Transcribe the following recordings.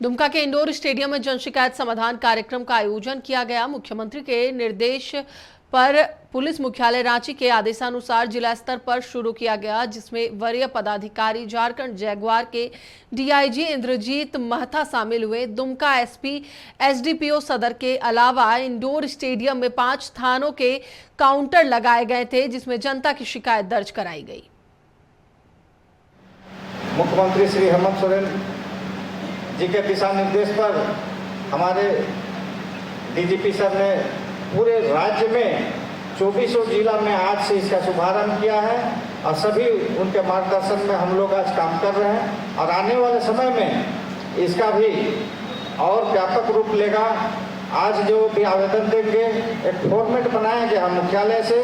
दुमका के indoor stadium में जन शिकायत समाधान कार्यक्रम का आयोजन किया गया। मुख्यमंत्री के निर्देश पर पुलिस मुख्यालय रांची के आदेशानुसार जिला स्तर पर शुरू किया गया, जिसमें वरीय पदाधिकारी झारखंड जगुआर के डीआईजी इंद्रजीत महथा शामिल हुए। दुमका एसपी एसडीपीओ सदर के अलावा इंडोर स्टेडियम में 5 थानों के काउंटर लगाए गए थे, जिसमें जनता की शिकायत दर्ज कराई गई। मुख्यमंत्री श्री हेमंत सोरेन जी के दिशा निर्देश पर हमारे डीजीपी सर ने पूरे राज्य में 24 जिला में आज से इसका शुभारंभ किया है और सभी उनके मार्गदर्शन में हम लोग आज काम कर रहे हैं और आने वाले समय में इसका भी और व्यापक रूप लेगा। आज जो भी आवेदन देंगे एक फॉर्मेट बनाया गया मुख्यालय से,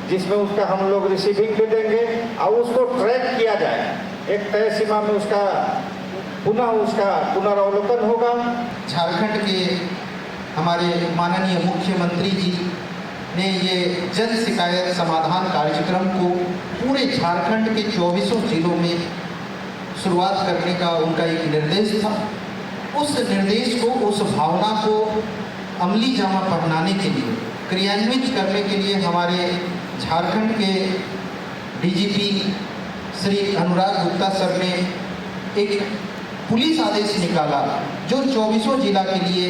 जिसमें उसका हम लोग रिसीविंग भी देंगे और उसको ट्रैक किया जाए। एक तय सीमा में उसका पुनरावलोकन होगा। झारखंड के हमारे माननीय मुख्यमंत्री जी ने ये जन शिकायत समाधान कार्यक्रम को पूरे झारखंड के 24 जिलों में शुरुआत करने का उनका एक निर्देश था। उस निर्देश को, उस भावना को अमली जामा पहनाने के लिए, क्रियान्वित करने के लिए हमारे झारखंड के डीजीपी श्री अनुराग गुप्ता सर ने एक पुलिस आदेश निकाला जो 24 जिला के लिए